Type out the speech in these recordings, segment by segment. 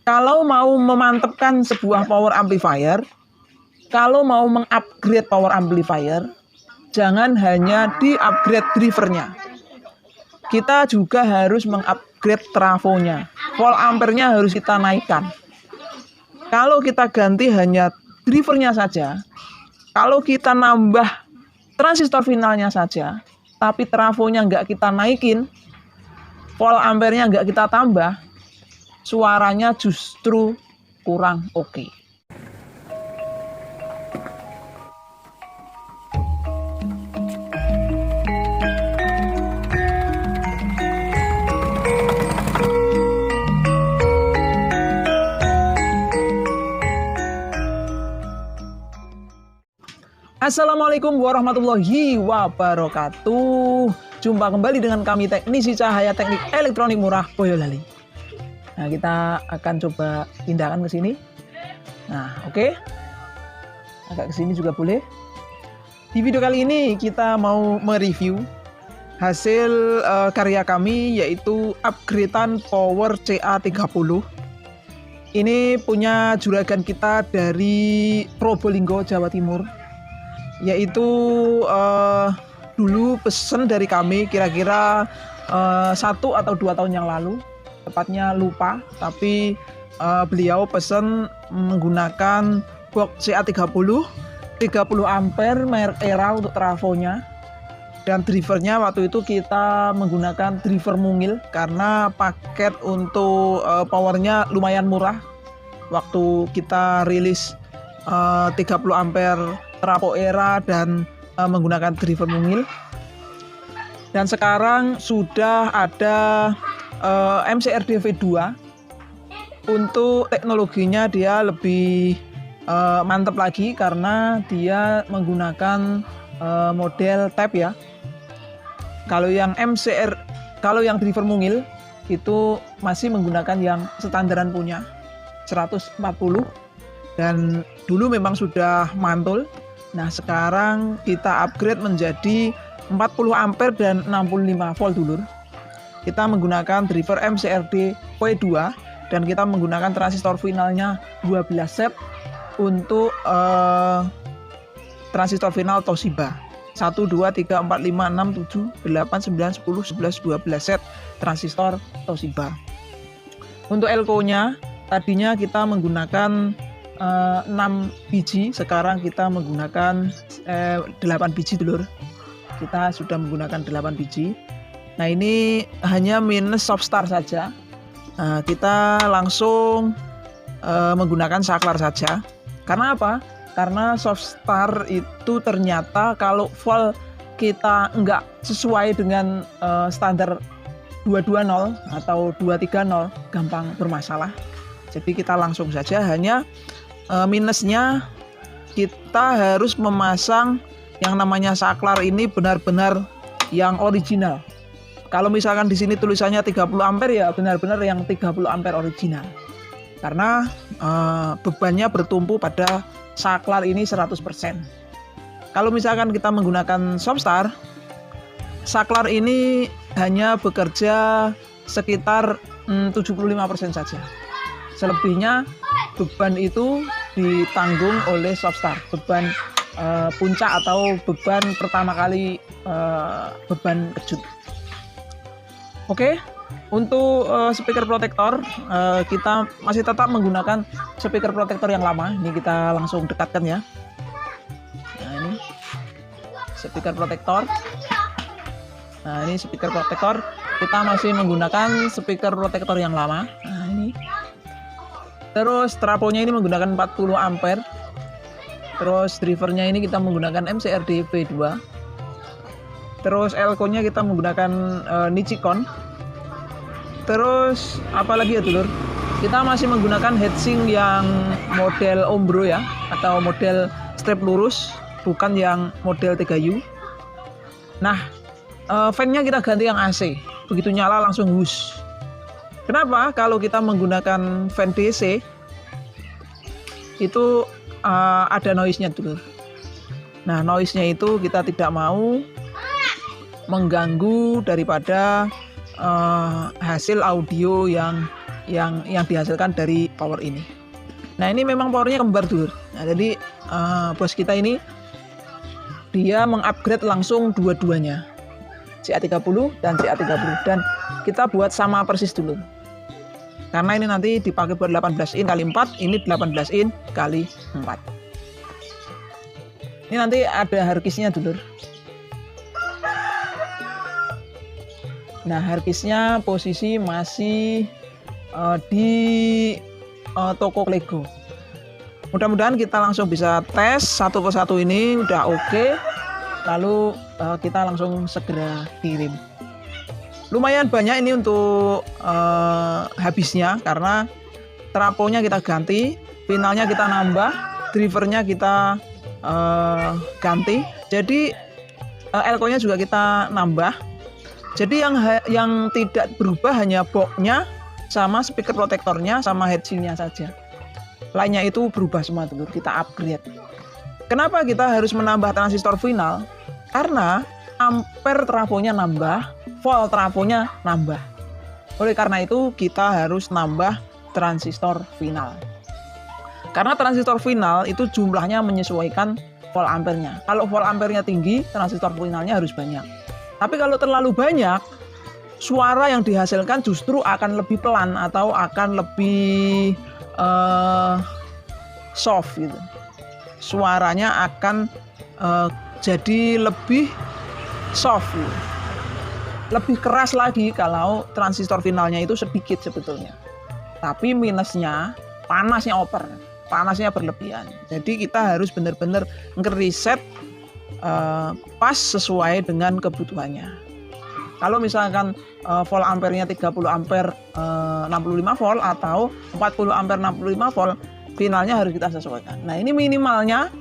Kalau mau memantapkan sebuah power amplifier, kalau mau mengupgrade power amplifier, jangan hanya di-upgrade drivernya. Kita juga harus mengupgrade trafonya. Volt ampere-nya harus kita naikkan. Kalau kita ganti hanya drivernya saja, kalau kita nambah transistor finalnya saja, tapi trafonya nggak kita naikin, volt ampere-nya nggak kita tambah, suaranya justru kurang oke. Assalamualaikum warahmatullahi wabarakatuh. Jumpa kembali dengan kami teknisi cahaya teknik elektronik murah Boyolali. Nah, kita akan coba pindahkan ke sini. Nah, oke. Agak ke sini juga boleh. Di video kali ini kita mau mereview hasil karya kami, yaitu upgradean power CA30. Ini punya juragan kita dari Probolinggo, Jawa Timur. Yaitu dulu pesen dari kami kira-kira 1 atau 2 tahun yang lalu, tepatnya lupa, tapi beliau pesen menggunakan box CA30 30 ampere merek Era untuk trafonya, dan drivernya waktu itu kita menggunakan driver mungil karena paket untuk powernya lumayan murah waktu kita rilis 30 ampere trafo Era dan menggunakan driver mungil. Dan sekarang sudah ada MCRD V2. Untuk teknologinya dia lebih mantap lagi karena dia menggunakan model tap ya. Kalau yang driver mungil itu masih menggunakan yang standaran punya 140, dan dulu memang sudah mantul. Nah, sekarang kita upgrade menjadi 40 ampere dan 65 volt dulur. Kita menggunakan driver MCRD V2 dan kita menggunakan transistor finalnya 12 set untuk transistor final Toshiba. 1, 2, 3, 4, 5, 6, 7, 8, 9, 10, 11, 12 set transistor Toshiba. Untuk elko-nya tadinya kita menggunakan 6 biji, sekarang kita menggunakan 8 biji dulur. Kita sudah menggunakan 8 biji. Nah, ini hanya minus soft start saja. Nah, kita langsung menggunakan saklar saja. Karena apa? Karena soft start itu ternyata kalau volt kita nggak sesuai dengan standar 220 atau 230 gampang bermasalah. Jadi kita langsung saja, hanya minusnya kita harus memasang yang namanya saklar ini benar-benar yang original. Kalau misalkan di sini tulisannya 30 ampere ya benar-benar yang 30 ampere original. Karena bebannya bertumpu pada saklar ini 100%. Kalau misalkan kita menggunakan Softstar, saklar ini hanya bekerja sekitar 75% saja. Selebihnya beban itu ditanggung oleh Softstar, beban puncak atau beban pertama kali, beban kejut. Oke, untuk speaker protektor kita masih tetap menggunakan speaker protektor yang lama. Ini kita langsung dekatkan ya. Nah, ini speaker protektor. Nah, ini speaker protektor, kita masih menggunakan speaker protektor yang lama. Nah, ini. Terus trafonya ini menggunakan 40 ampere. Terus drivernya ini kita menggunakan MCRD V2. Terus elko-nya kita menggunakan Nichicon. Terus apalagi ya dulur? Kita masih menggunakan heatsink yang model Ombro ya, atau model strap lurus, bukan yang model 3U. Nah, fan-nya kita ganti yang AC. Begitu nyala langsung hus. Kenapa? Kalau kita menggunakan fan DC itu ada noise-nya dulu. Nah, noise-nya itu kita tidak mau mengganggu daripada hasil audio yang yang dihasilkan dari power ini. Nah ini memang powernya kembar dulur. Nah jadi bos kita ini dia mengupgrade langsung dua-duanya, CA30 dan CA30, dan kita buat sama persis dulu. Karena ini nanti dipakai buat 18 in kali 4, ini 18 in kali 4. Ini nanti ada hardkisnya dulur. Nah hardkisnya posisi masih di toko Lego. Mudah-mudahan kita langsung bisa tes satu persatu ini udah oke. Lalu kita langsung segera kirim. Lumayan banyak ini untuk habisnya, karena traponya kita ganti, finalnya kita nambah, drivernya kita ganti, jadi elko-nya juga kita nambah. Jadi yang tidak berubah hanya boxnya sama speaker protektornya sama heatsinknya saja. Lainnya itu berubah semua dulu, kita upgrade. Kenapa kita harus menambah transistor final? Karena ampere trafonya nambah, volt trafonya nambah. Oleh karena itu kita harus nambah transistor final. Karena transistor final itu jumlahnya menyesuaikan volt ampernya. Kalau volt ampernya tinggi, transistor finalnya harus banyak. Tapi kalau terlalu banyak, suara yang dihasilkan justru akan lebih pelan atau akan lebih soft gitu. Suaranya akan jadi lebih soft gitu. Lebih keras lagi kalau transistor finalnya itu sedikit sebetulnya. Tapi minusnya panasnya over, panasnya berlebihan. Jadi kita harus benar-benar ngeriset pas sesuai dengan kebutuhannya. Kalau misalkan volt ampernya 30 ampere 65 volt atau 40 ampere 65 volt, finalnya harus kita sesuaikan. Nah ini minimalnya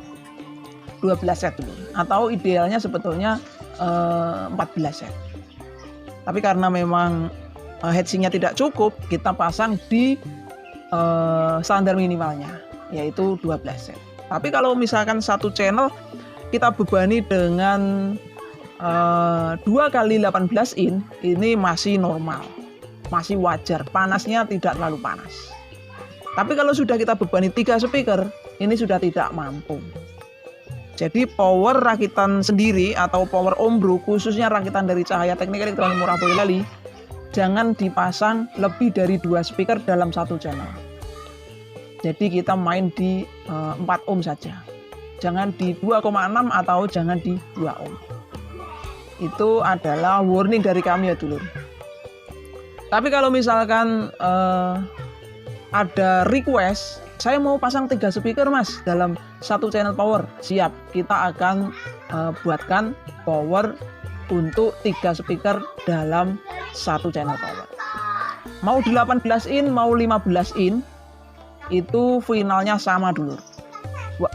12 set dulu, atau idealnya sebetulnya 14 set. Tapi karena memang heatsinknya tidak cukup, kita pasang di standar minimalnya, yaitu 12 set. Tapi kalau misalkan satu channel kita bebani dengan 2 kali 18 in, ini masih normal, masih wajar, panasnya tidak terlalu panas. Tapi kalau sudah kita bebani 3 speaker, ini sudah tidak mampu. Jadi power rakitan sendiri atau power ombro, khususnya rakitan dari Cahaya Teknik Elektronik Murah Boyolali, jangan dipasang lebih dari 2 speaker dalam satu channel. Jadi kita main di 4 ohm saja, jangan di 2,6 atau jangan di 2 ohm. Itu adalah warning dari kami ya dulur. Tapi kalau misalkan ada request, saya mau pasang 3 speaker mas dalam satu channel power, siap, kita akan buatkan power untuk 3 speaker dalam satu channel power. Mau 18 in, mau 15 in, itu finalnya sama dulur.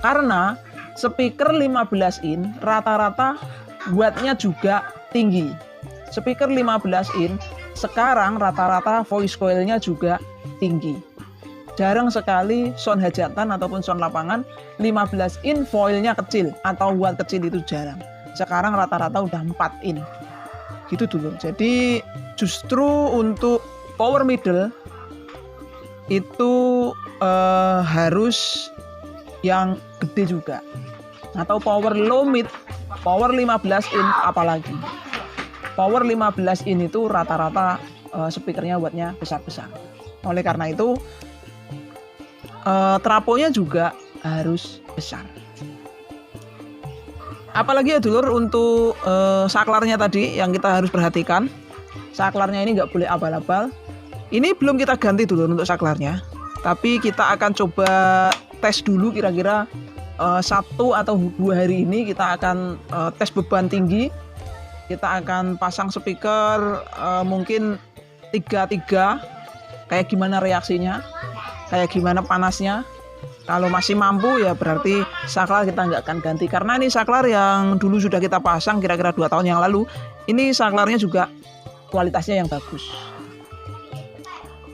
Karena speaker 15 in rata-rata wattnya juga tinggi. Speaker 15 in sekarang rata-rata voice coilnya juga tinggi. Jarang sekali sound hajatan ataupun sound lapangan 15 in foilnya kecil atau watt kecil, itu jarang. Sekarang rata-rata udah 4 in. Gitu dulu. Jadi justru untuk power middle itu harus yang gede juga. Atau power low mid, power 15 in apalagi. Power 15 in itu rata-rata speakernya wattnya besar-besar. Oleh karena itu traponya juga harus besar. Apalagi ya dulur untuk saklarnya tadi yang kita harus perhatikan. Saklarnya ini nggak boleh abal-abal. Ini belum kita ganti dulur untuk saklarnya, tapi kita akan coba tes dulu kira-kira 1 atau 2 hari ini kita akan tes beban tinggi. Kita akan pasang speaker mungkin 3 kayak gimana reaksinya, kayak gimana panasnya. Kalau masih mampu ya berarti saklar kita nggak akan ganti, karena ini saklar yang dulu sudah kita pasang kira-kira 2 tahun yang lalu. Ini saklarnya juga kualitasnya yang bagus.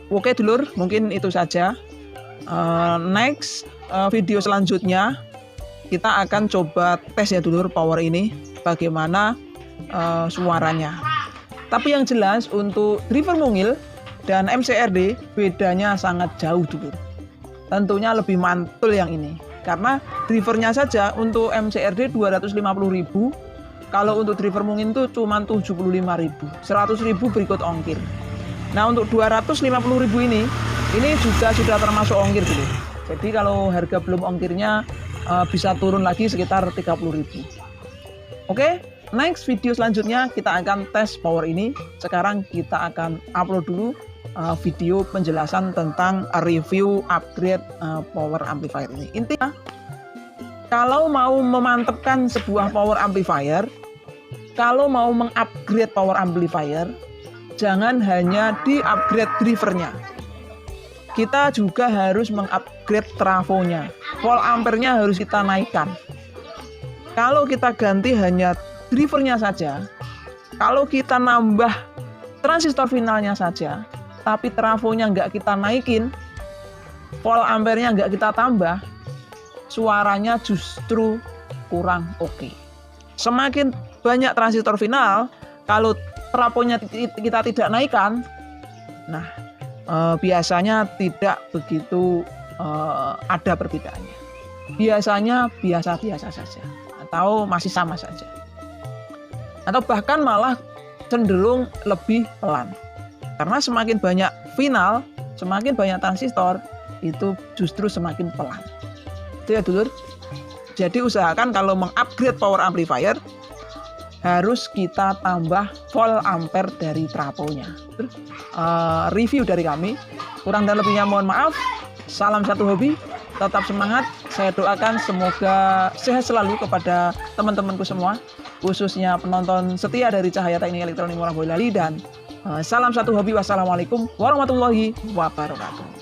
Oke dulur, mungkin itu saja. Next video selanjutnya kita akan coba tes ya dulur power ini bagaimana suaranya. Tapi yang jelas untuk driver mungil dan MCRD bedanya sangat jauh dulu. Tentunya lebih mantul yang ini karena drivernya saja untuk MCRD 250.000, kalau untuk driver mungkin itu cuma 75.000, 100.000 berikut ongkir. Nah untuk 250.000 ini juga sudah termasuk ongkir dulu. Jadi kalau harga belum ongkirnya bisa turun lagi sekitar 30.000. Oke, next video selanjutnya kita akan tes power ini. Sekarang kita akan upload dulu video penjelasan tentang review upgrade power amplifier ini. Intinya, kalau mau memantapkan sebuah power amplifier, kalau mau mengupgrade power amplifier, jangan hanya di-upgrade drivernya. Kita juga harus mengupgrade trafonya. Volt ampere-nya harus kita naikkan. Kalau kita ganti hanya drivernya saja, kalau kita nambah transistor finalnya saja, tapi trafonya nggak kita naikin, volt ampere-nya nggak kita tambah, suaranya justru kurang oke. Semakin banyak transistor final, kalau trafonya kita tidak naikkan, nah biasanya tidak begitu ada perbedaannya. Biasanya biasa-biasa saja, atau masih sama saja, atau bahkan malah cenderung lebih pelan. Karena semakin banyak final, semakin banyak transistor, itu justru semakin pelan. Itu ya dulur. Jadi usahakan kalau mengupgrade power amplifier, harus kita tambah volt ampere dari trafonya. Review dari kami, kurang dan lebihnya mohon maaf. Salam satu hobi, tetap semangat. Saya doakan semoga sehat selalu kepada teman-temanku semua, khususnya penonton setia dari Cahaya Teknik Elektronik Murah Boyolali, dan salam satu hobi. Wassalamualaikum warahmatullahi wabarakatuh.